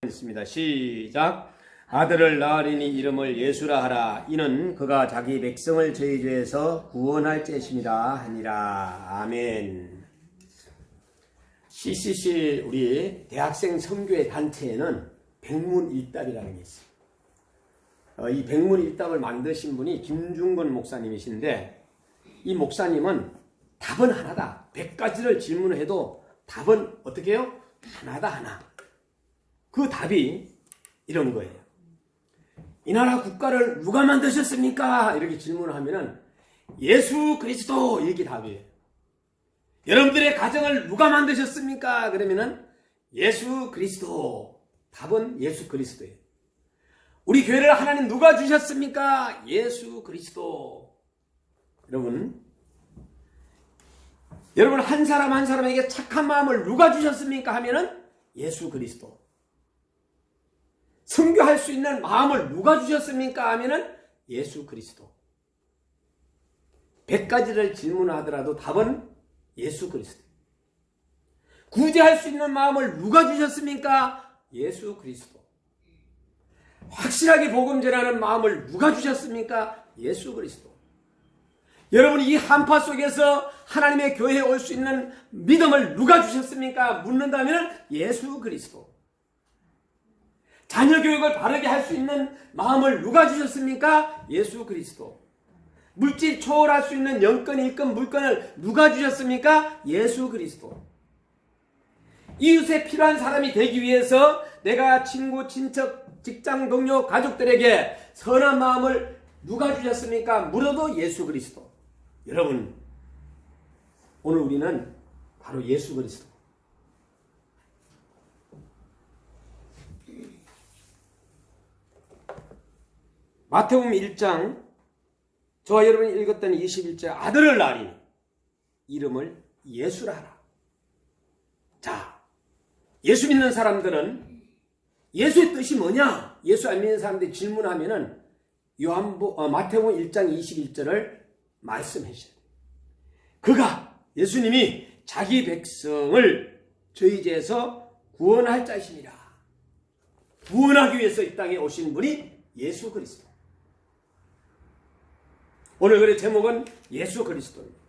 있습니다. 시작. 아들을 낳으리니 이름을 예수라 하라. 이는 그가 자기 백성을 저희 죄에서 구원할 째심이라 하니라. 아멘. CCC 우리 대학생 선교회 단체에는 백문일답이라는 게 있어요. 이 백문일답을 만드신 분이 김중건 목사님이신데, 이 목사님은 답은 하나다. 100가지를 질문해도 답은 어떻게 해요? 하나다, 하나. 그 답이 이런 거예요. 이 나라 국가를 누가 만드셨습니까? 이렇게 질문을 하면은 예수 그리스도, 이렇게 답이에요. 여러분들의 가정을 누가 만드셨습니까? 그러면은 예수 그리스도. 답은 예수 그리스도예요. 우리 교회를 하나님 누가 주셨습니까? 예수 그리스도. 여러분 한 사람 한 사람에게 착한 마음을 누가 주셨습니까? 하면은 예수 그리스도. 선교할 수 있는 마음을 누가 주셨습니까? 하면은 예수 그리스도. 100가지를 질문하더라도 답은 예수 그리스도. 구제할 수 있는 마음을 누가 주셨습니까? 예수 그리스도. 확실하게 복음 전하는 마음을 누가 주셨습니까? 예수 그리스도. 여러분이 이 한파 속에서 하나님의 교회에 올 수 있는 믿음을 누가 주셨습니까? 묻는다면 예수 그리스도. 자녀 교육을 바르게 할 수 있는 마음을 누가 주셨습니까? 예수 그리스도. 물질 초월할 수 있는 영권, 일권, 물권을 누가 주셨습니까? 예수 그리스도. 이웃에 필요한 사람이 되기 위해서 내가 친구, 친척, 직장 동료, 가족들에게 선한 마음을 누가 주셨습니까? 물어도 예수 그리스도. 여러분, 오늘 우리는 바로 예수 그리스도. 마태복음 1장, 저와 여러분이 읽었던 21절, 아들을 낳으리니 이름을 예수라 하라. 자, 예수 믿는 사람들은 예수의 뜻이 뭐냐? 예수 안 믿는 사람들이 질문하면은 마태복음 1장 21절을 말씀해 주셔야 돼요. 그가, 예수님이 자기 백성을 저희 죄에서 구원할 자이시니라. 구원하기 위해서 이 땅에 오신 분이 예수 그리스도. 오늘 글의 제목은 예수 그리스도입니다.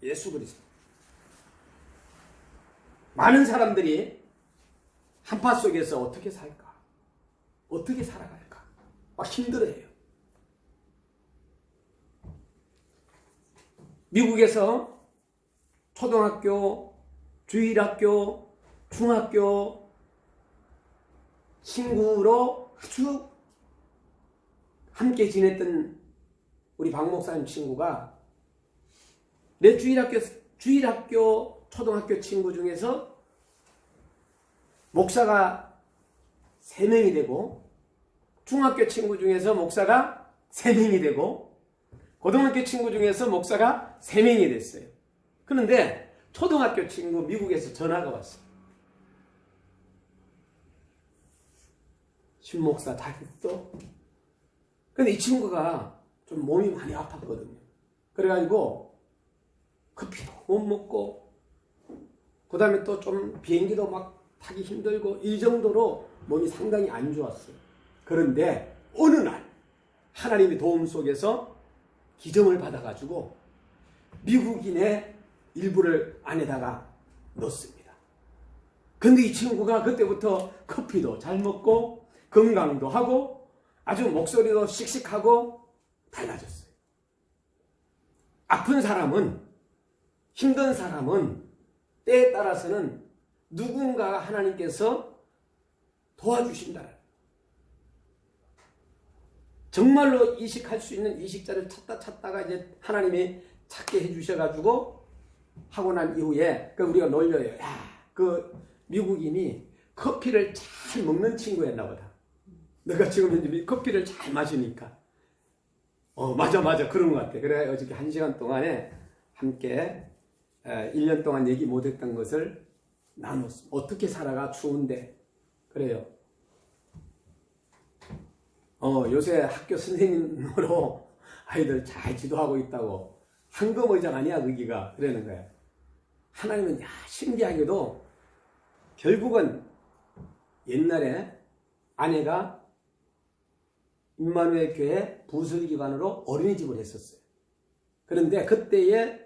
예수 그리스도. 많은 사람들이 한파 속에서 어떻게 살까? 어떻게 살아갈까? 막 힘들어해요. 미국에서 초등학교, 주일학교, 중학교 친구로 아주 함께 지냈던 우리 박 목사님 친구가 내 주일학교, 초등학교 친구 중에서 목사가 3명이 되고, 중학교 친구 중에서 목사가 3명이 되고, 고등학교 친구 중에서 목사가 3명이 됐어요. 그런데 초등학교 친구 미국에서 전화가 왔어요. 신 목사 자기도. 근데 이 친구가 좀 몸이 많이 아팠거든요. 그래가지고 커피도 못 먹고, 그 다음에 또 좀 비행기도 막 타기 힘들고, 이 정도로 몸이 상당히 안 좋았어요. 그런데 어느 날 하나님의 도움 속에서 기정을 받아가지고 미국인의 일부를 안에다가 넣습니다. 근데 이 친구가 그때부터 커피도 잘 먹고 건강도 하고 아주 목소리도 씩씩하고 달라졌어요. 아픈 사람은, 힘든 사람은 때에 따라서는 누군가 하나님께서 도와주신다. 정말로 이식할 수 있는 이식자를 찾다가 이제 하나님이 찾게 해주셔가지고 하고 난 이후에 우리가 놀려요. 야, 그 미국인이 커피를 잘 먹는 친구였나 보다. 내가 지금 현재 커피를 잘 마시니까. 맞아. 그런 것 같아. 그래, 어저께 1시간 동안에 함께 1년 동안 얘기 못했던 것을 나눴습니다. 어떻게 살아가 추운데. 그래요. 요새 학교 선생님으로 아이들 잘 지도하고 있다고. 황금의장 아니야, 거기가. 그러는 거야. 하나님은 신기하게도 결국은 옛날에 아내가 임마누엘 교회 부설기관으로 어린이집을 했었어요. 그런데 그때에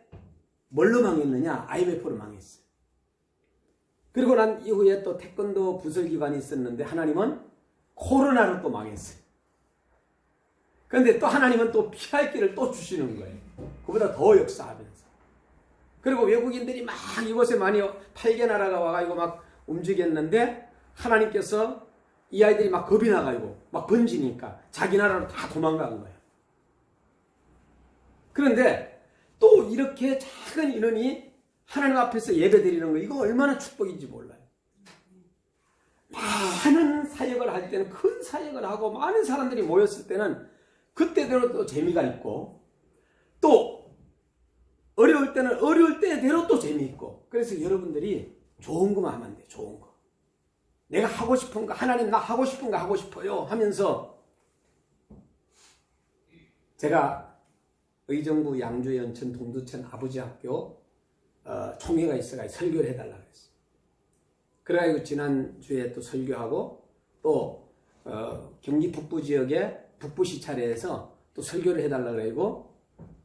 뭘로 망했느냐? IMF로 망했어요. 그리고 난 이후에 또 태권도 부설기관이 있었는데 하나님은 코로나로 또 망했어요. 그런데 또 하나님은 또 피할 길을 또 주시는 거예요. 그보다 더 역사하면서. 그리고 외국인들이 막 이곳에 많이 8개 나라가 와가지고 막 움직였는데 하나님께서 이 아이들이 막 겁이 나가지고 막 번지니까 자기 나라로 다 도망간 거예요. 그런데 또 이렇게 작은 인원이 하나님 앞에서 예배 드리는 거, 이거 얼마나 축복인지 몰라요. 많은 사역을 할 때는, 큰 사역을 하고 많은 사람들이 모였을 때는 그때대로 또 재미가 있고, 또 어려울 때는 어려울 때대로 또 재미있고. 그래서 여러분들이 좋은 거만 하면 돼요. 좋은 거. 내가 하고 싶은 거, 하나님 나 하고 싶은 거 하고 싶어요 하면서, 제가 의정부 양주 연천 동두천 아버지 학교 총회가 있어가지고 설교를 해달라고 했어요. 그래가지고 지난주에 또 설교하고, 또 경기 북부 지역의 북부시 차례에서 또 설교를 해달라고 해고,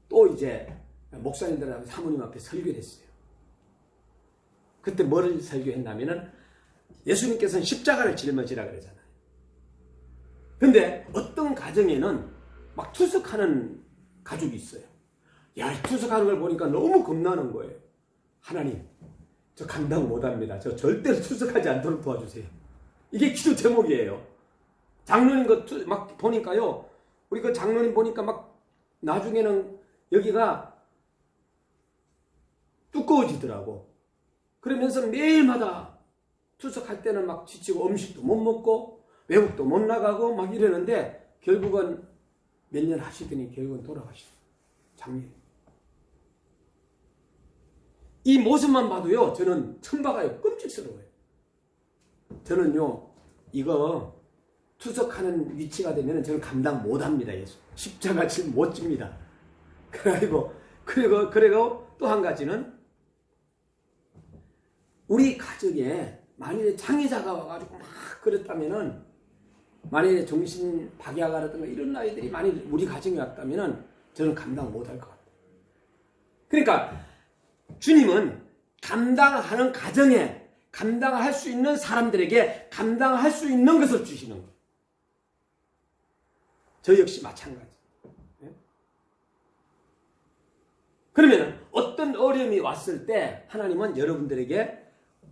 또 이제 목사님들하고 사모님 앞에 설교를 했어요. 그때 뭐를 설교했냐면은 예수님께서는 십자가를 짊어지라 그러잖아요. 근데 어떤 가정에는 막 투석하는 가족이 있어요. 야, 투석하는 걸 보니까 너무 겁나는 거예요. 하나님, 저 감당 못합니다. 저 절대로 투석하지 않도록 도와주세요. 이게 기도 제목이에요. 장로님 막 보니까요, 우리 그 장로님 보니까 막 나중에는 여기가 두꺼워지더라고. 그러면서 매일마다 투석할 때는 막 지치고 음식도 못 먹고 외국도 못 나가고 막 이러는데, 결국은 몇 년 하시더니 결국은 돌아가시더라고요. 작년에. 이 모습만 봐도요, 저는 천박아요. 끔찍스러워요. 저는요, 이거 투석하는 위치가 되면 저는 감당 못합니다. 예수. 십자가 지금 못 집니다. 그리고 또 한 가지는, 우리 가정에 만일에 장애자가 와가지고 막 그랬다면은, 만일에 정신 박약이라든가 이런 아이들이 만일 우리 가정에 왔다면은 저는 감당 못할 것 같아요. 그러니까 주님은 감당하는 가정에 감당할 수 있는 사람들에게 감당할 수 있는 것을 주시는 거예요. 저 역시 마찬가지. 그러면 어떤 어려움이 왔을 때 하나님은 여러분들에게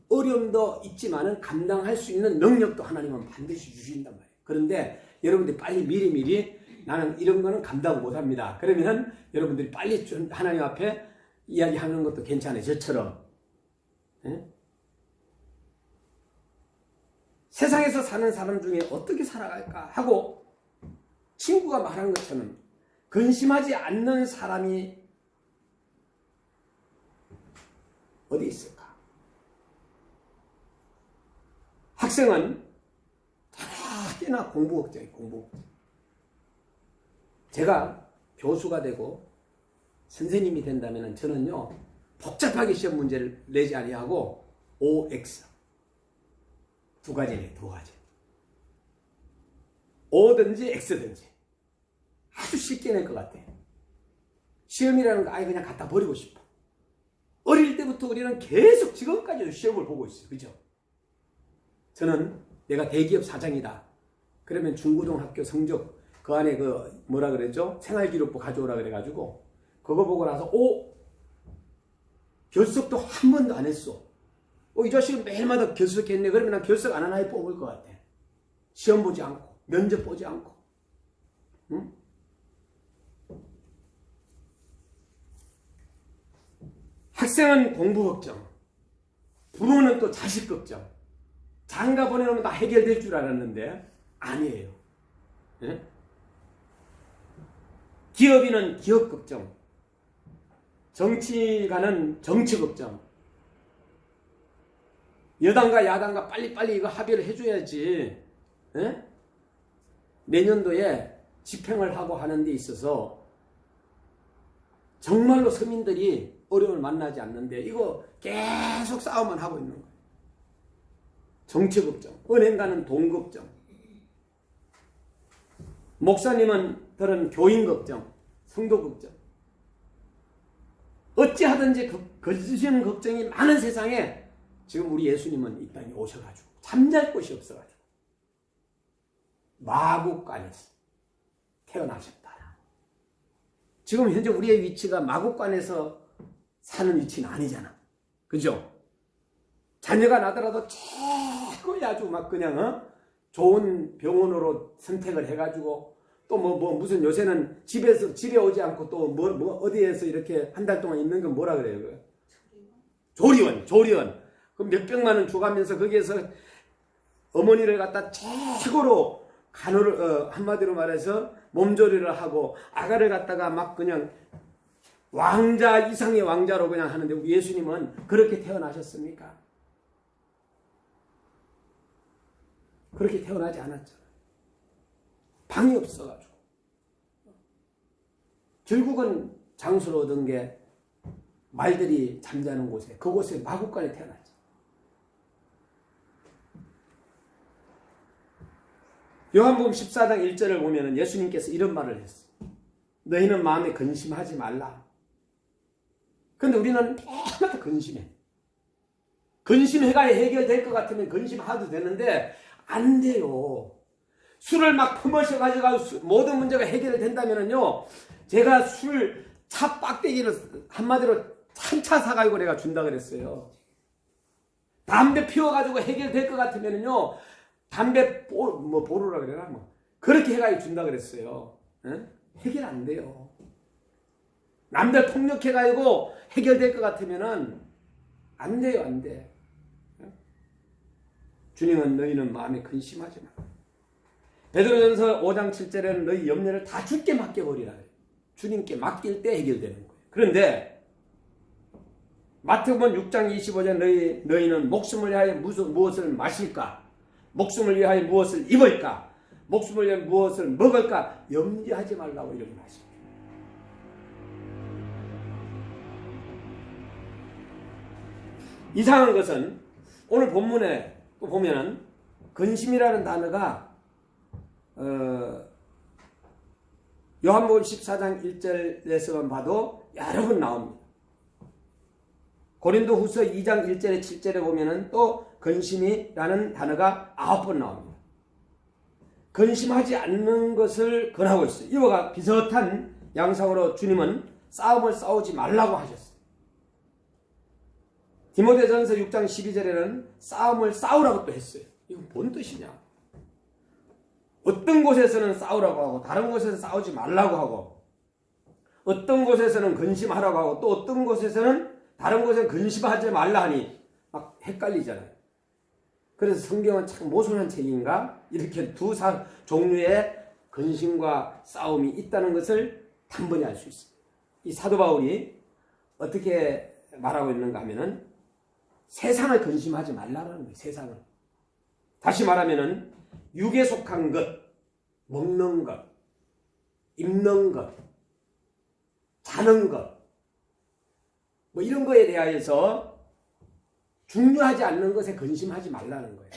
어려움도 있지만은 감당할 수 있는 능력도 하나님은 반드시 주신단 말이에요. 그런데 여러분들이 빨리 미리 나는 이런 거는 감당 못합니다. 그러면 여러분들이 빨리 하나님 앞에 이야기하는 것도 괜찮아요. 저처럼. 세상에서 사는 사람 중에 어떻게 살아갈까 하고 친구가 말한 것처럼 근심하지 않는 사람이 어디 있을까? 학생은 특히나 공부 걱정이에요. 공부 걱정. 제가 교수가 되고 선생님이 된다면 저는요, 복잡하게 시험 문제를 내지 아니하고 OX 두 가지네. 두 가지. O든지 X든지 아주 쉽게 낼 것 같아. 시험이라는 거 아예 그냥 갖다 버리고 싶어. 어릴 때부터 우리는 계속 지금까지도 시험을 보고 있어요. 그죠? 저는 내가 대기업 사장이다. 그러면 중고등학교 성적 그 안에 그 뭐라 그랬죠? 생활기록부 가져오라 그래가지고 그거 보고 나서 결석도 한 번도 안 했어. 이 자식은 매일마다 결석했네. 그러면 난 결석 안 하나에 뽑을 것 같아. 시험 보지 않고 면접 보지 않고. 응? 학생은 공부 걱정, 부모는 또 자식 걱정. 장가 보내놓으면 다 해결될 줄 알았는데 아니에요. 네? 기업인은 기업 걱정, 정치가는 정치 걱정. 여당과 야당과 빨리빨리 이거 합의를 해줘야지. 네? 내년도에 집행을 하고 하는 데 있어서 정말로 서민들이 어려움을 만나지 않는데 이거 계속 싸움만 하고 있는 거예요. 정치 걱정, 은행 가는 돈 걱정, 목사님들은 교인 걱정, 성도 걱정. 어찌하든지 근심 걱정이 많은 세상에 지금 우리 예수님은 이 땅에 오셔가지고 잠잘 곳이 없어가지고 마국간에서 태어나셨다. 지금 현재 우리의 위치가 마국간에서 사는 위치는 아니잖아. 그죠? 자녀가 나더라도 최고의 아주 막 그냥 좋은 병원으로 선택을 해가지고 또 무슨 요새는 집에 오지 않고 또 어디에서 이렇게 한 달 동안 있는 건 뭐라 그래요? 조리원. 그럼 몇백만 원 줘가면서 거기에서 어머니를 갖다 최고로 한마디로 말해서 몸조리를 하고 아가를 갖다가 막 그냥 왕자 이상의 왕자로 그냥 하는데 우리 예수님은 그렇게 태어나셨습니까? 그렇게 태어나지 않았잖아요. 방이 없어가지고. 결국은 장수를 얻은 게 말들이 잠자는 곳에, 그곳에 마국간에 태어났죠. 요한복음 14장 1절을 보면 예수님께서 이런 말을 했어요. 너희는 마음에 근심하지 말라. 그런데 우리는 매일마다 근심해. 근심해가 해결될 것 같으면 근심하도 되는데 안 돼요. 술을 막 품어셔 가지고 모든 문제가 해결된다면요, 제가 차 빡대기를 한마디로 한차 사가지고 내가 준다 그랬어요. 담배 피워가지고 해결될 것 같으면요, 담배 보루라 그래라 그렇게 해가지고 준다 그랬어요. 응? 해결 안 돼요. 남들 폭력해가지고 해결될 것 같으면은 안 돼요, 안 돼. 응? 주님은 너희는 마음에 근심하지 마. 베드로전서 5장 7절에는 너희 염려를 다 주께 맡겨버리라. 주님께 맡길 때 해결되는 거예요. 그런데 마태복음 6장 25절 너희는 목숨을 위하여 무엇을 마실까? 목숨을 위하여 무엇을 입을까? 목숨을 위하여 무엇을 먹을까? 염려하지 말라고 이렇게 말씀합니다. 이상한 것은 오늘 본문에 보면은 근심이라는 단어가 요한복음 14장 1절에서만 봐도 여러 번 나옵니다. 고린도후서 2장 1절에 7절에 보면은 또 근심이라는 단어가 9번 나옵니다. 근심하지 않는 것을 권하고 있어요. 이와 비슷한 양상으로 주님은 싸움을 싸우지 말라고 하셨어요. 디모데전서 6장 12절에는 싸움을 싸우라고 또 했어요. 이건 뭔 뜻이냐? 어떤 곳에서는 싸우라고 하고 다른 곳에서는 싸우지 말라고 하고 어떤 곳에서는 근심하라고 하고 또 어떤 곳에서는 다른 곳에는 근심하지 말라 하니 막 헷갈리잖아요. 그래서 성경은 참 모순한 책인가? 이렇게 두 종류의 근심과 싸움이 있다는 것을 단번에 알 수 있습니다. 이 사도 바울이 어떻게 말하고 있는가 하면은 세상을 근심하지 말라는 거예요. 세상을. 다시 말하면은 육에 속한 것, 먹는 것, 입는 것, 자는 것, 이런 거에 대하여서 중요하지 않는 것에 근심하지 말라는 거예요.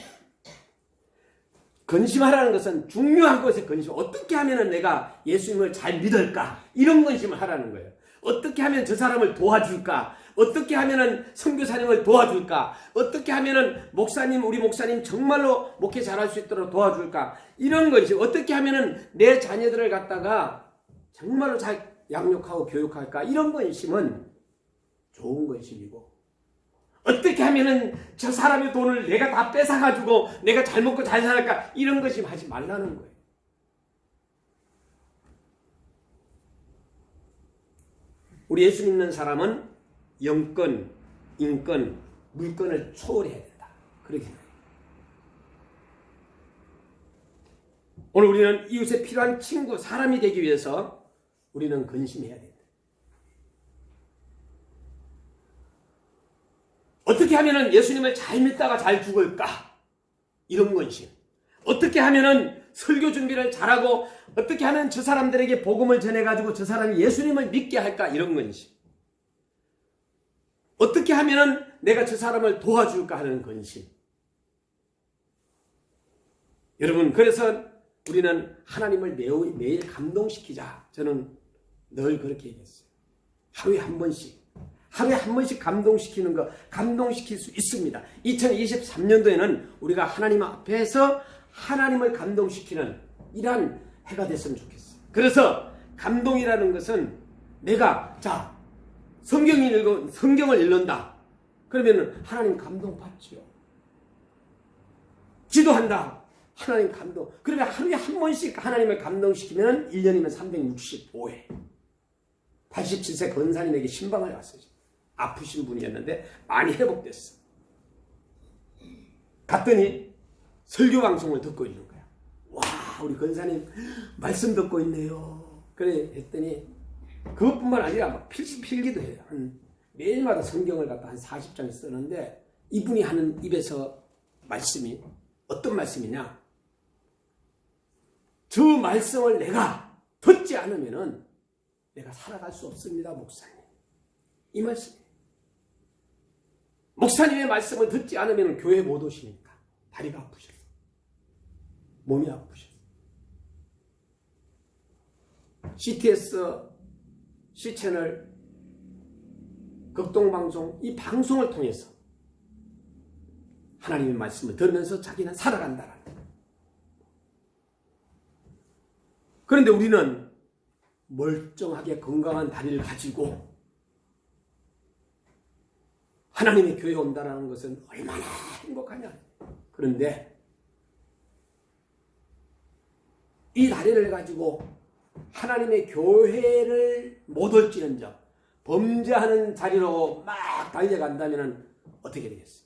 근심하라는 것은 중요한 것에 근심. 어떻게 하면 내가 예수님을 잘 믿을까? 이런 근심을 하라는 거예요. 어떻게 하면 저 사람을 도와줄까? 어떻게 하면 선교사님을 도와줄까? 어떻게 하면 우리 목사님 정말로 목회 잘할 수 있도록 도와줄까? 이런 것이 어떻게 하면 내 자녀들을 갖다가 정말로 잘 양육하고 교육할까? 이런 근심은 좋은 근심이고, 어떻게 하면 저 사람의 돈을 내가 다 뺏어가지고 내가 잘 먹고 잘 살까? 이런 근심 하지 말라는 거예요. 우리 예수 믿는 사람은 영권, 인권, 물권을 초월해야 된다. 그렇게 생각해요. 오늘 우리는 이웃에 필요한 친구, 사람이 되기 위해서 우리는 근심해야 된다. 어떻게 하면 예수님을 잘 믿다가 잘 죽을까? 이런 근심. 어떻게 하면 설교 준비를 잘하고 어떻게 하면 저 사람들에게 복음을 전해가지고 저 사람이 예수님을 믿게 할까? 이런 근심. 어떻게 하면 내가 저 사람을 도와줄까 하는 근심. 여러분, 그래서 우리는 하나님을 매일 감동시키자. 저는 늘 그렇게 얘기했어요. 하루에 한 번씩 감동시키는 거, 감동시킬 수 있습니다. 2023년도에는 우리가 하나님 앞에서 하나님을 감동시키는 이러한 해가 됐으면 좋겠어요. 그래서 감동이라는 것은 내가 성경을 읽는다. 그러면 하나님 감동 받지요. 기도한다. 하나님 감동. 그러면 하루에 한 번씩 하나님을 감동시키면 1년이면 365회. 87세 권사님에게 신방을 왔어요. 아프신 분이었는데 많이 회복됐어. 갔더니 설교 방송을 듣고 있는 거야. 와, 우리 권사님 말씀 듣고 있네요. 그래 했더니 그것뿐만 아니라 막 필기도 해요. 매일마다 성경을 갖다 한 40장 쓰는데 이분이 하는 입에서 말씀이 어떤 말씀이냐? 저 말씀을 내가 듣지 않으면은 내가 살아갈 수 없습니다, 목사님. 이 말씀이에요. 목사님의 말씀을 듣지 않으면 교회 못 오시니까 다리가 아프셨어요. 몸이 아프셨어요. CTS, C채널, 극동방송, 이 방송을 통해서 하나님의 말씀을 들으면서 자기는 살아간다라는 거예요. 그런데 우리는 멀쩡하게 건강한 다리를 가지고 하나님의 교회에 온다는 것은 얼마나 행복하냐. 그런데 이 다리를 가지고 하나님의 교회를 못 올지는정 범죄하는 자리로 막 달려간다면 어떻게 되겠어요?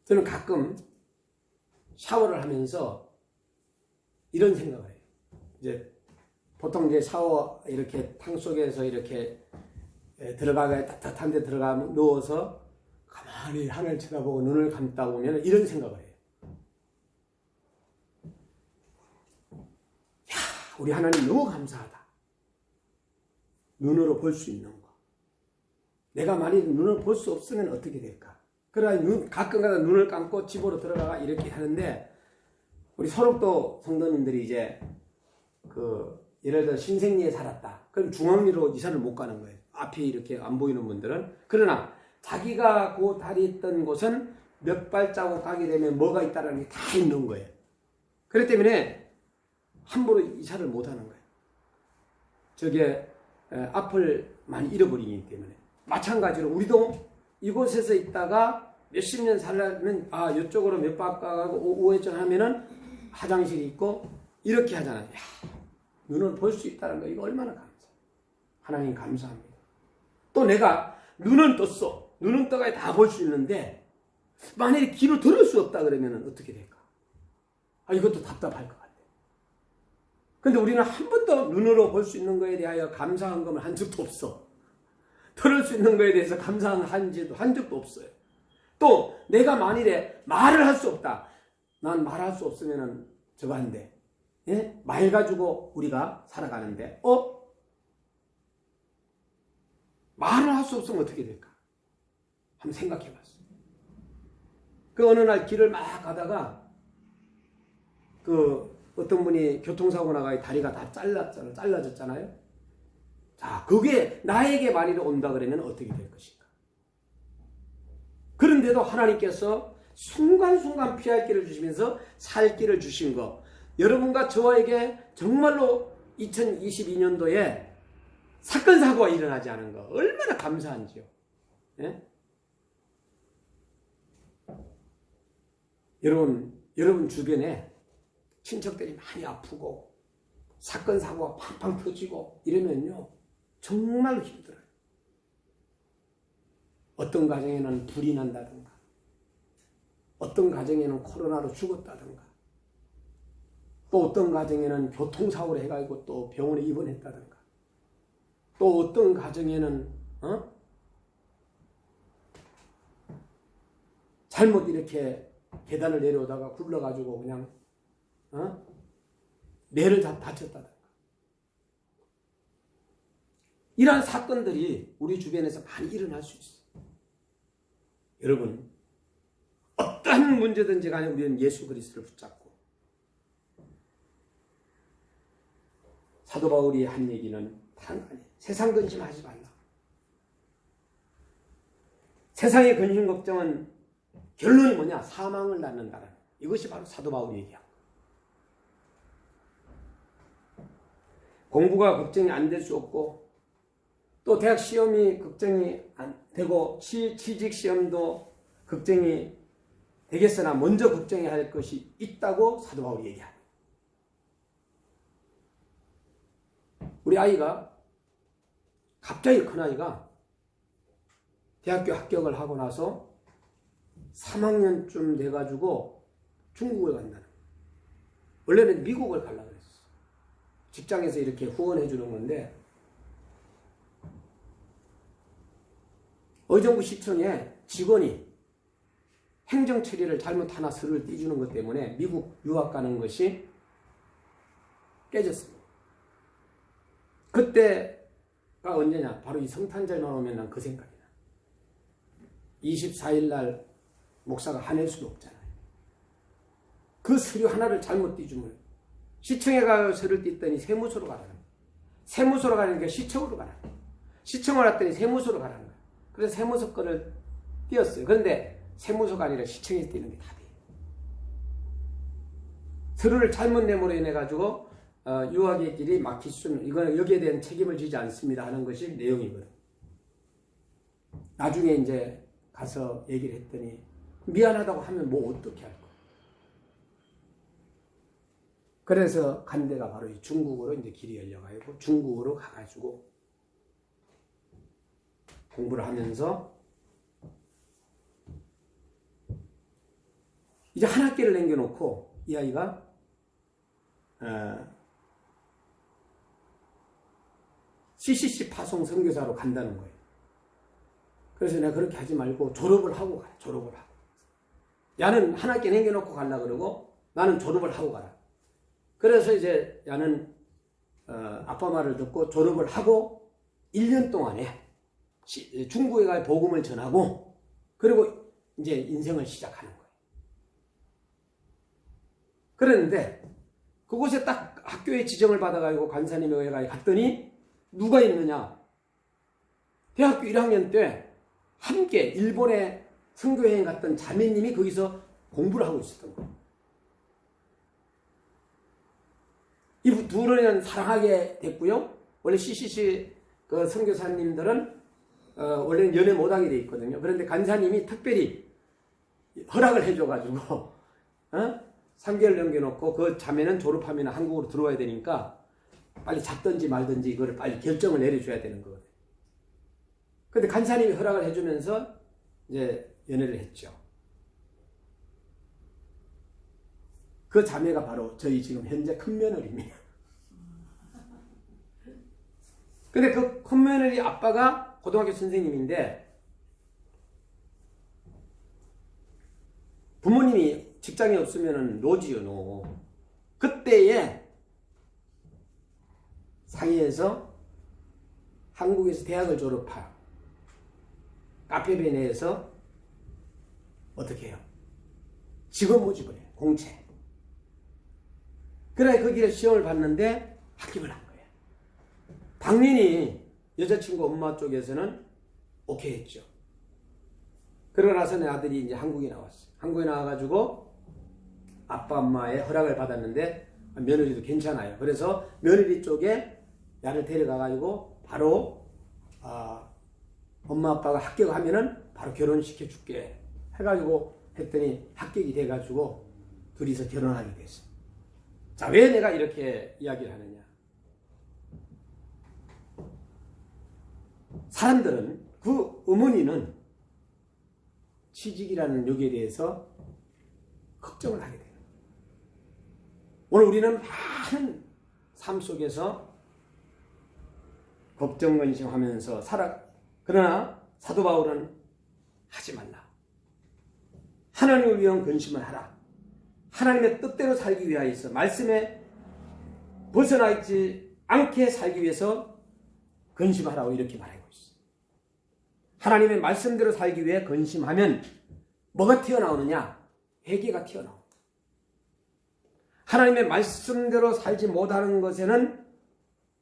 저는 가끔 샤워를 하면서 이런 생각을 해요. 이제 보통 이제 샤워 이렇게 탕 속에서 이렇게 들어가게 따뜻한 데 들어가면 누워서 가만히 하늘 쳐다보고 눈을 감다 보면 이런 생각을 해요. 야, 우리 하나님 너무 감사하다. 눈으로 볼 수 있는 거. 내가 만약 눈을 볼 수 없으면 어떻게 될까? 그러나 가끔가다 눈을 감고 집으로 들어가 이렇게 하는데 우리 소록도 성도님들이 이제 예를 들어 신생리에 살았다. 그럼 중앙리로 이사를 못 가는 거예요. 앞이 이렇게 안 보이는 분들은. 그러나 자기가 그 다리 있던 곳은 몇 발자국 가게 되면 뭐가 있다는 게 다 있는 거예요. 그렇기 때문에 함부로 이사를 못 하는 거예요. 저게 앞을 많이 잃어버리기 때문에. 마찬가지로 우리도 이곳에서 있다가 몇십 년 살려면 이쪽으로 몇 발 가고 우회전 하면은 화장실이 있고 이렇게 하잖아요. 야, 눈을 볼 수 있다는 거 이거 얼마나 감사해요. 하나님 감사합니다. 또 내가 눈은 떴어. 눈은 떠가야 다 볼 수 있는데 만약에 귀로 들을 수 없다 그러면 어떻게 될까? 이것도 답답할 것 같아요. 근데 우리는 한 번도 눈으로 볼 수 있는 거에 대하여 감사한 것을 한 적도 없어. 들을 수 있는 거에 대해서 감사한 적도 없어요. 또 내가 만일에 말을 할 수 없다. 난 말할 수 없으면 저거 안 돼. 예? 말 가지고 우리가 살아가는데 말을 할 수 없으면 어떻게 될까? 한번 생각해 봤어요. 어느 날 길을 막 가다가 어떤 분이 교통사고 나가 다리가 다 잘라졌잖아요. 자, 그게 나에게 만일 온다 그러면 어떻게 될 것인가? 그런데도 하나님께서 순간순간 피할 길을 주시면서 살 길을 주신 거, 여러분과 저에게 정말로 2022년도에 사건 사고가 일어나지 않은 거 얼마나 감사한지요. 예? 여러분 주변에 친척들이 많이 아프고 사건 사고가 팡팡 터지고 이러면요 정말로 힘들어요. 어떤 가정에는 불이 난다든가, 어떤 가정에는 코로나로 죽었다든가, 또 어떤 가정에는 교통사고를 해가지고 또 병원에 입원했다든가, 또 어떤 가정에는 잘못 이렇게 계단을 내려오다가 굴러가지고 그냥 뇌를 다쳤다든가. 이러한 사건들이 우리 주변에서 많이 일어날 수 있어요. 여러분, 어떠한 문제든지 간에 우리는 예수 그리스도를 붙잡고, 사도 바울이 한 얘기는 다른 거 아니에요. 세상 근심하지 말라. 세상의 근심 걱정은 결론이 뭐냐? 사망을 낳는다는, 이것이 바로 사도 바울이 얘기한 거예요. 공부가 걱정이 안 될 수 없고, 또 대학 시험이 걱정이 안 되고, 취직 시험도 걱정이 되겠으나 먼저 걱정해야 할 것이 있다고 사도 바울이 얘기합니다. 우리 아이가, 갑자기 큰아이가 대학교 합격을 하고 나서 3학년쯤 돼가지고 중국을 간다는 거예요. 원래는 미국을 가려고 그랬어. 직장에서 이렇게 후원해 주는 건데, 의정부 시청에 직원이 행정 처리를 잘못하나 서류를 띄주는 것 때문에 미국 유학 가는 것이 깨졌습니다. 그때가 언제냐? 바로 이 성탄절만 오면 난 그 생각이 나. 24일 날 목사가 화낼 수도 없잖아요. 그 서류 하나를 잘못 띄주면 시청에 가서 서류를 띄더니 세무서로 가라는 거예요. 세무서로 가는 게 시청으로 가라는 거예요. 시청을 왔더니 세무서로 가라는 거예요. 그래서 세무서 거를 띄었어요. 그런데 세무서가 아니라 시청에서 띄는 게 답이에요. 서류를 잘못 내므로 인해 가지고 유학의 길이 막힐 수는, 이거는 여기에 대한 책임을 지지 않습니다 하는 것이 내용이거든. 나중에 이제 가서 얘기를 했더니 미안하다고 하면 뭐 어떻게 할 거야. 그래서 간 데가 바로 이 중국으로 이제 길이 열려가지고 중국으로 가가지고 공부를 하면서 이제 한 학기를 남겨놓고 이 아이가 CCC 파송 선교사로 간다는 거예요. 그래서 내가 그렇게 하지 말고 졸업을 하고 가라. 졸업을 하고. 야는 한 학기 남겨놓고 가려고 그러고 나는 졸업을 하고 가라. 그래서 이제 야는 아빠 말을 듣고 졸업을 하고 1년 동안에 중국에 가 복음을 전하고 그리고 이제 인생을 시작하는 거예요. 그랬는데 그곳에 딱 학교에 지정을 받아가지고 간사님에 갔더니 누가 있느냐? 대학교 1학년 때 함께 일본에 선교여행 갔던 자매님이 거기서 공부를 하고 있었던 거예요. 이 둘은 사랑하게 됐고요. 원래 CCC 그 선교사님들은 원래는 연애 못하게 돼 있거든요. 그런데 간사님이 특별히 허락을 해줘가지고 3개월 넘겨놓고 그 자매는 졸업하면 한국으로 들어와야 되니까 빨리 잡든지 말든지 이거를 빨리 결정을 내려줘야 되는 거거든요. 근데 간사님이 허락을 해주면서 이제 연애를 했죠. 그 자매가 바로 저희 지금 현재 큰며느리입니다. 근데 그 큰며느리 아빠가 고등학교 선생님인데 부모님이 직장이 없으면 노지요, 노. 그때에 상해에서 한국에서 대학을 졸업한 카페베 내에서 어떻게 해요? 직원 모집을 해요. 공채. 그래 거기에 시험을 봤는데 합격을 한 거예요. 당연히 여자친구 엄마 쪽에서는 오케이 했죠. 그러고 나서 내 아들이 이제 한국에 나왔어요. 한국에 나와가지고 아빠 엄마의 허락을 받았는데 며느리도 괜찮아요. 그래서 며느리 쪽에 야를 데려가가지고 바로 엄마 아빠가 합격하면은 바로 결혼시켜줄게 해가지고 했더니 합격이 돼가지고 둘이서 결혼하게 됐어요. 자, 왜 내가 이렇게 이야기를 하느냐? 사람들은 그 어머니는 취직이라는 역에 대해서 걱정을 하게 돼요. 오늘 우리는 많은 삶 속에서 걱정 근심하면서 그러나 사도 바울은 하지 말라. 하나님을 위한 근심을 하라. 하나님의 뜻대로 살기 위하여서 말씀에 벗어나 있지 않게 살기 위해서 근심하라고 이렇게 말하고 있어요. 하나님의 말씀대로 살기 위해 근심하면 뭐가 튀어나오느냐? 회개가 튀어나옵니다. 하나님의 말씀대로 살지 못하는 것에는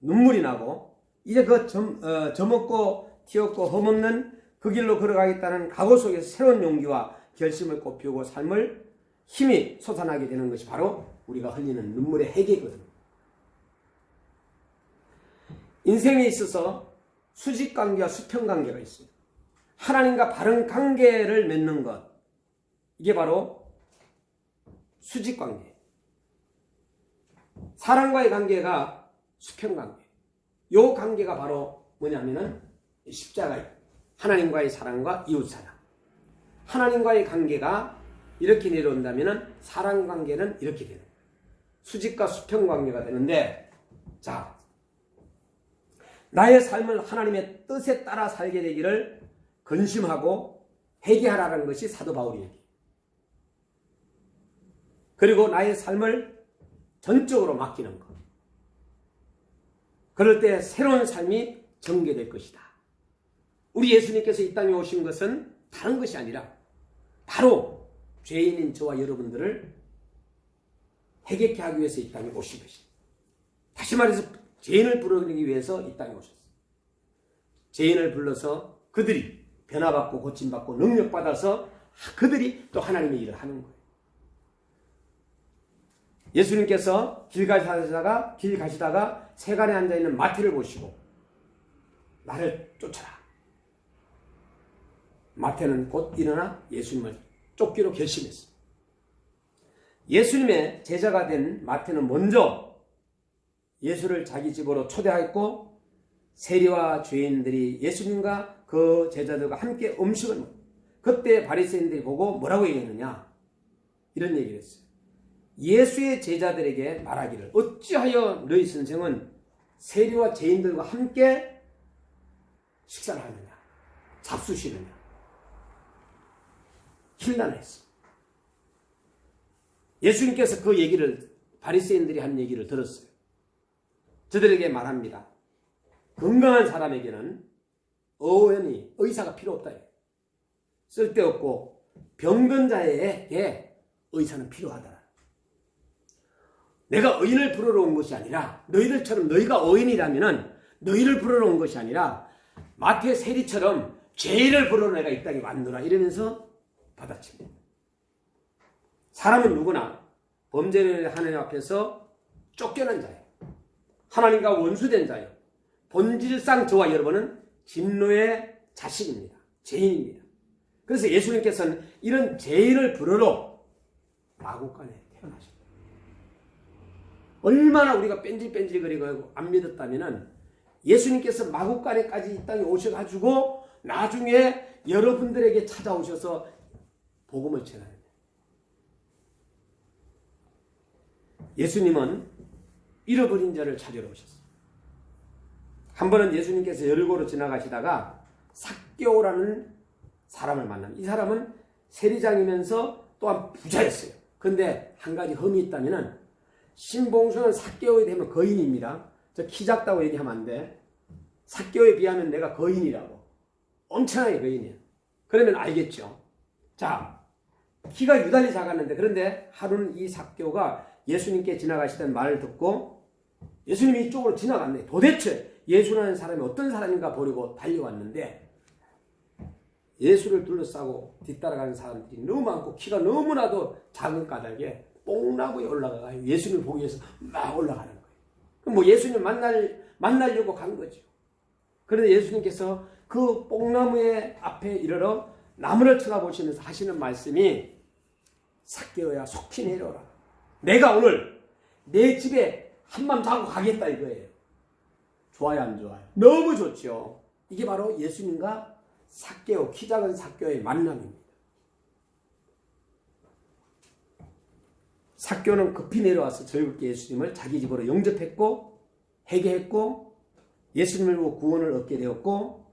눈물이 나고 이제 그 점없고 튀었고 흠없는 그 길로 걸어가겠다는 각오 속에서 새로운 용기와 결심을 꽃피우고 삶을 힘이 솟아나게 되는 것이 바로 우리가 흘리는 눈물의 회개거든요. 인생에 있어서 수직관계와 수평관계가 있어요. 하나님과 바른 관계를 맺는 것, 이게 바로 수직관계. 사람과의 관계가 수평관계. 이 관계가 바로 뭐냐면은 십자가예요. 하나님과의 사랑과 이웃사랑. 하나님과의 관계가 이렇게 내려온다면은 사랑 관계는 이렇게 되는 거예요. 수직과 수평관계가 되는데, 자, 나의 삶을 하나님의 뜻에 따라 살게 되기를 근심하고 회개하라는 것이 사도 바울의 얘기. 그리고 나의 삶을 전적으로 맡기는 것. 그럴 때 새로운 삶이 전개될 것이다. 우리 예수님께서 이 땅에 오신 것은 다른 것이 아니라 바로 죄인인 저와 여러분들을 회개케 하기 위해서 이 땅에 오신 것입니다. 다시 말해서 죄인을 부르기 위해서 이 땅에 오셨어요. 죄인을 불러서 그들이 변화받고 고침받고 능력받아서 그들이 또 하나님의 일을 하는 거예요. 예수님께서 길 가시다가 세간에 앉아있는 마태를 보시고 나를 쫓아라. 마태는 곧 일어나 예수님을 쫓기로 결심했습니다. 예수님의 제자가 된 마태는 먼저 예수를 자기 집으로 초대하였고 세리와 죄인들이 예수님과 그 제자들과 함께 음식을 먹고 그때 바리새인들이 보고 뭐라고 얘기했느냐? 이런 얘기를 했어요. 예수의 제자들에게 말하기를 어찌하여 너희 선생은 세리와 죄인들과 함께 식사를 하느냐? 잡수시느냐? 힐난했습니다. 예수님께서 그 얘기를 바리새인들이 한 얘기를 들었어요. 저들에게 말합니다. 건강한 사람에게는 어연히 의사가 필요 없다. 쓸데없고 병든 자에게 의사는 필요하다. 내가 의인을 부르러 온 것이 아니라 너희들처럼 너희가 의인이라면 너희를 부르러 온 것이 아니라 마태 세리처럼 죄인을 부르러 내가 이 땅에 왔노라 이러면서 받아칩니다. 사람은 누구나 범죄를 하나님 앞에서 쫓겨난 자예요. 하나님과 원수된 자예요. 본질상 저와 여러분은 진노의 자식입니다. 죄인입니다. 그래서 예수님께서는 이런 죄인을 부르러 마구간에 태어나셨습니다. 얼마나 우리가 뺀질뺀질거리고 안 믿었다면 예수님께서 마구간에까지 이 땅에 오셔가지고 나중에 여러분들에게 찾아오셔서 복음을 전하는 예수님은 잃어버린 자를 찾으러 오셨어요. 한 번은 예수님께서 여리고로 지나가시다가 삭개오라는 사람을 만납니다. 이 사람은 세리장이면서 또한 부자였어요. 그런데 한 가지 흠이 있다면 신봉수는 삭개오에 되면 거인입니다. 저 키 작다고 얘기하면 안 돼. 삭개오에 비하면 내가 거인이라고. 엄청나게 거인이에요. 그러면 알겠죠. 자, 키가 유달리 작았는데 그런데 하루는 이 삭개오가 예수님께 지나가시던 말을 듣고 예수님이 이쪽으로 지나갔네. 도대체 예수라는 사람이 어떤 사람인가 보려고 달려왔는데 예수를 둘러싸고 뒤따라가는 사람들이 너무 많고 키가 너무나도 작은 까닭에 뽕나무에 올라가요. 예수님을 보기 위해서 막 올라가는 거예요. 그럼 뭐 예수님 만나려고 간 거죠. 그런데 예수님께서 그 뽕나무의 앞에 이르러 나무를 쳐다보시면서 하시는 말씀이 삭개오야 속히 내려오라. 내가 오늘 내 집에 한밤 자고 가겠다 이거예요. 좋아요 안 좋아요? 너무 좋죠. 이게 바로 예수님과 삭개오, 키 작은 삭개오의 만남입니다. 삭개오는 급히 내려와서 즐겁게 예수님을 자기 집으로 영접했고 회개했고 예수님을 보고 구원을 얻게 되었고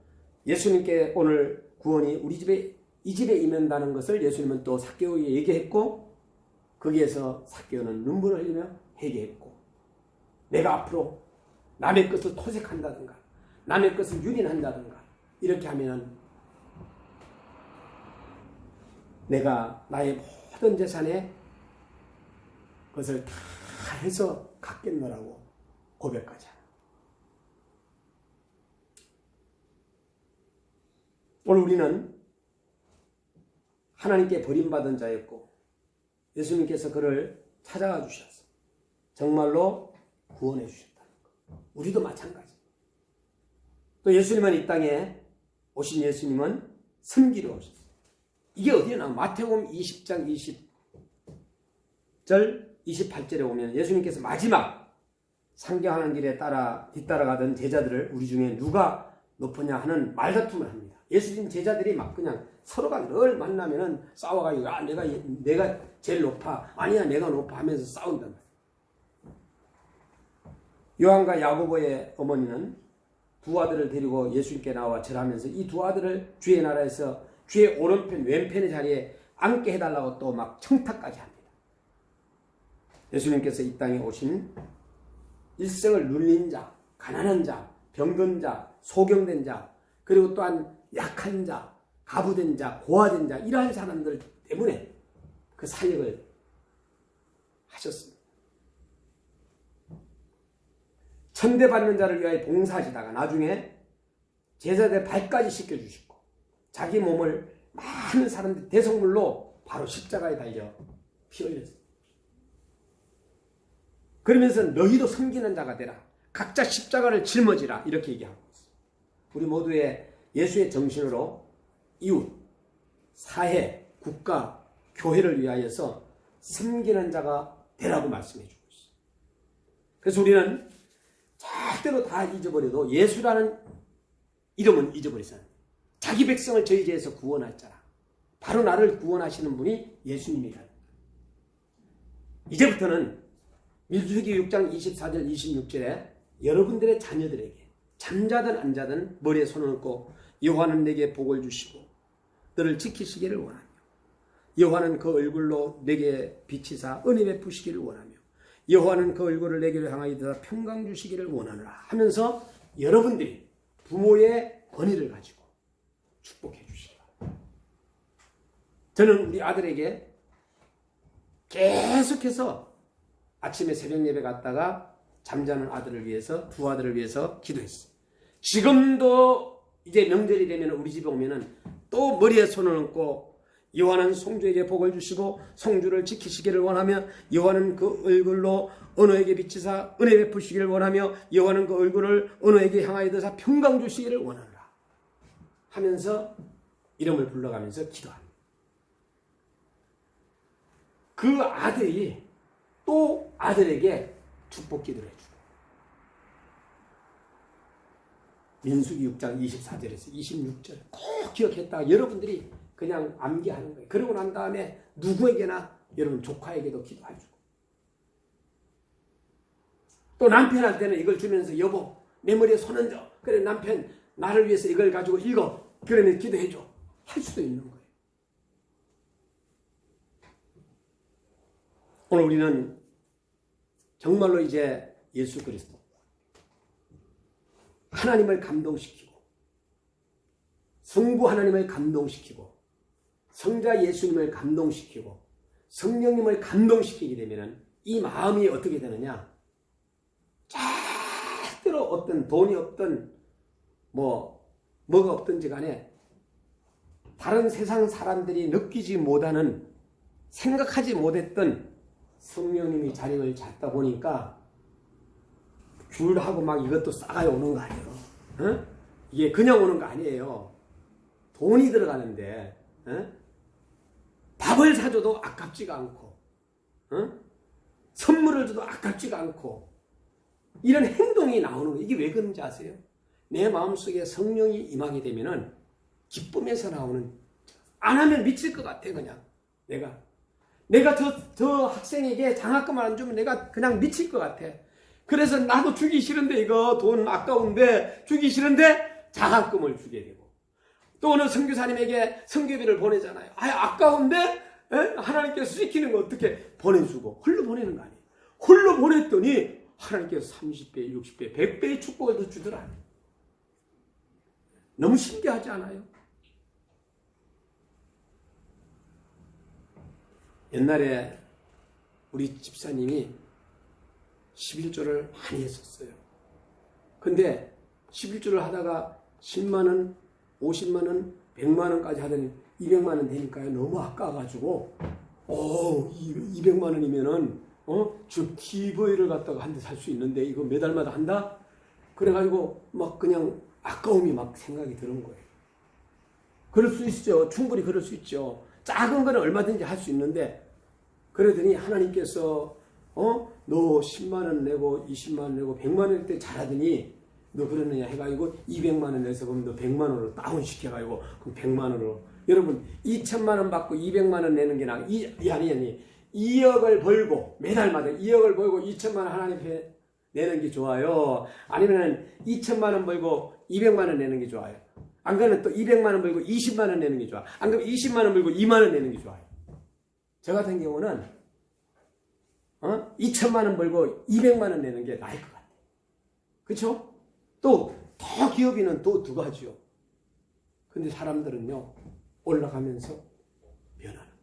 예수님께 오늘 구원이 우리 집에 이 집에 임한다는 것을 예수님은 또 삭개오에게 얘기했고 거기에서 삭개오는 눈물을 흘리며 회개했고 내가 앞으로 남의 것을 토색한다든가 남의 것을 유린한다든가 이렇게 하면 내가 나의 모든 재산에 그것을 다 해서 갖겠노라고 고백하자. 오늘 우리는 하나님께 버림받은 자였고 예수님께서 그를 찾아가 주셔서 정말로 구원해 주셨다는 것. 우리도 마찬가지. 또 예수님은 이 땅에 오신 예수님은 섬기러 오셨어요. 이게 어디에 나와? 마태복음 20장 20절 28절에 보면 예수님께서 마지막 상경하는 길에 뒤따라가던 제자들을 우리 중에 누가 높으냐 하는 말다툼을 합니다. 예수님 제자들이 막 그냥 서로가 늘 만나면은 싸워가지고 내가 제일 높아, 아니야 내가 높아 하면서 싸운단 말이에요. 요한과 야고보의 어머니는 두 아들을 데리고 예수님께 나와 절하면서 이 두 아들을 주의 나라에서 주의 오른편 왼편의 자리에 앉게 해달라고 또 막 청탁까지 합니다. 예수님께서 이 땅에 오신 일생을 눌린 자, 가난한 자, 병든 자, 소경된 자, 그리고 또한 약한 자, 가부된 자, 고아된 자, 이러한 사람들 때문에 그 사역을 하셨습니다. 천대받는 자를 위하여 봉사하시다가 나중에 제자들 발까지 씻겨주시고 자기 몸을 많은 사람들 대성물로 바로 십자가에 달려 피 흘렸습니다. 그러면서 너희도 섬기는 자가 되라. 각자 십자가를 짊어지라. 이렇게 얘기하고 있어요. 우리 모두의 예수의 정신으로 이웃, 사회, 국가, 교회를 위하여서 섬기는 자가 되라고 말씀해 주고 있어요. 그래서 우리는 절대로 다 잊어버려도 예수라는 이름은 잊어버리지 않아요. 자기 백성을 저희 죄에서 구원할 자라. 바로 나를 구원하시는 분이 예수님이다. 이제부터는 민수기 6장 24절 26절에 여러분들의 자녀들에게 잠자든 안 자든 머리에 손을 얹고 여호와는 내게 복을 주시고 너를 지키시기를 원하며 여호와는 그 얼굴로 내게 비치사 은혜 베푸시기를 원하며 여호와는 그 얼굴을 내게로 향하여 평강 주시기를 원하노라 하면서 여러분들이 부모의 권위를 가지고 축복해 주시기 바랍니다. 저는 우리 아들에게 계속해서 아침에 새벽 예배 갔다가 잠자는 아들을 위해서, 두 아들을 위해서 기도했어요. 지금도 이제 명절이 되면 우리 집에 오면은 또 머리에 손을 얹고 여호와는 송주에게 복을 주시고 송주를 지키시기를 원하며 여호와는 그 얼굴로 언어에게 비치사 은혜 베푸시기를 원하며 여호와는 그 얼굴을 언어에게 향하여 드사 평강 주시기를 원하노라 하면서 이름을 불러가면서 기도합니다. 그 아들이 또 아들에게 축복 기도를 해주고 민수기 6장 24절에서 26절 꼭 기억했다가 여러분들이 그냥 암기하는 거예요. 그러고 난 다음에 누구에게나 여러분 조카에게도 기도해주고 또 남편할 때는 이걸 주면서 여보 내 머리에 손 얹어. 그래 남편 나를 위해서 이걸 가지고 읽어. 그러면 기도해줘. 할 수도 있는 거예요. 오늘 우리는 정말로 이제 예수 그리스도 하나님을 감동시키고 성부 하나님을 감동시키고 성자 예수님을 감동시키고 성령님을 감동시키게 되면 이 마음이 어떻게 되느냐? 절대로 어떤 돈이 없든 뭐가 없든지 간에 다른 세상 사람들이 느끼지 못하는 생각하지 못했던 성령님이 자리를 잡다 보니까 귤하고 막 이것도 싸가요 오는 거 아니에요. 어? 이게 그냥 오는 거 아니에요. 돈이 들어가는데 어? 밥을 사줘도 아깝지가 않고 어? 선물을 줘도 아깝지가 않고 이런 행동이 나오는 거예요. 이게 왜 그런지 아세요? 내 마음속에 성령이 임하게 되면은 기쁨에서 나오는 안 하면 미칠 것 같아. 그냥 내가 저 학생에게 장학금을 안 주면 내가 그냥 미칠 것 같아. 그래서 나도 주기 싫은데 이거 돈 아까운데 주기 싫은데 장학금을 주게 되고 또 어느 선교사님에게 선교비를 보내잖아요. 아까운데 하나님께서 시키는 거 어떻게 보내주고 홀로 보내는 거 아니에요. 홀로 보냈더니 하나님께서 30배, 60배, 100배의 축복을 더 주더라. 너무 신기하지 않아요? 옛날에 우리 집사님이 11조를 많이 했었어요. 근데 11조를 하다가 10만원, 50만원, 100만원까지 하더니 200만원 되니까요. 너무 아까워가지고 200만원이면은 지금 TV를 갖다가 한 대 살 수 있는데 이거 매달마다 한다? 그래가지고 막 그냥 아까움이 막 생각이 드는 거예요. 그럴 수 있죠. 충분히 그럴 수 있죠. 작은 거는 얼마든지 할 수 있는데 그러더니 하나님께서 너 10만원 내고 20만원 내고 100만원일 때 잘하더니 너 그러느냐 해가지고 200만원 내서 그럼 너 100만원으로 다운시켜가지고 그럼 100만원으로 여러분 2천만원 받고 200만원 내는 게 아니 2억을 벌고 매달마다 2억을 벌고 2천만원 하나님께 내는 게 좋아요? 아니면 2천만원 벌고 200만원 내는 게 좋아요? 안 그러면 또 200만원 벌고 20만원 내는 게 좋아? 안 그러면 20만원 벌고 2만원 내는 게 좋아요? 저 같은 경우는 2천만원 벌고 200만원 내는 게 나을 것 같아요. 그렇죠? 또 더 기업인은 또 두 가지요. 근데 사람들은요 올라가면서 변하는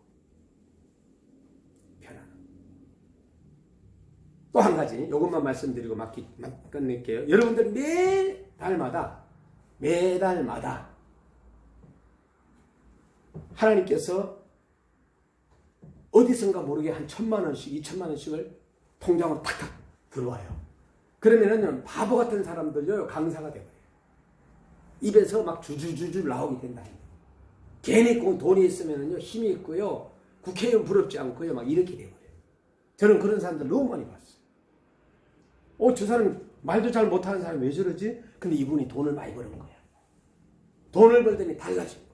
또 한 가지 이것만 말씀드리고 끝낼게요. 여러분들 매달마다 하나님께서 어디선가 모르게 한 1,000만원씩 2,000만원씩을 통장으로 탁탁 들어와요. 그러면은 바보 같은 사람들요 강사가 되어요. 입에서 막 주주주주 나오게 된다. 괜히 돈이 있으면은요 힘이 있고요 국회의원 부럽지 않고요 막 이렇게 되어요. 저는 그런 사람들 너무 많이 봤어요. 저 사람 말도 잘 못하는 사람이 왜 저러지? 근데 이분이 돈을 많이 버는 거야. 돈을 벌더니 달라진 거예요.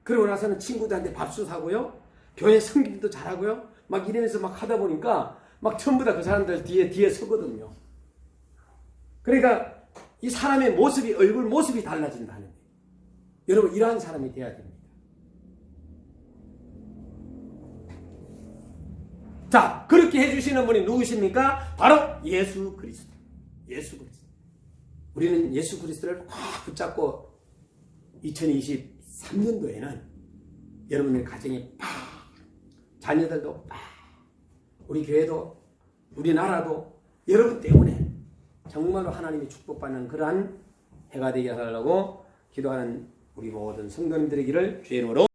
그러고 나서는 친구들한테 밥도 사고요. 교회 성김도 잘하고요. 막 이러면서 막 하다 보니까 막 전부 다 그 사람들 뒤에 서거든요. 그러니까 이 사람의 모습이 얼굴 모습이 달라진다는 거예요. 여러분 이러한 사람이 돼야 됩니다. 자, 그렇게 해주시는 분이 누구십니까? 바로 예수 그리스도. 우리는 예수 그리스도를 확 붙잡고 2023년도에는 여러분의 가정이 팍, 자녀들도 팍, 우리 교회도, 우리나라도 여러분 때문에 정말로 하나님이 축복받는 그러한 해가 되게 하려고 기도하는 우리 모든 성도님들의 길을 주의 이름으로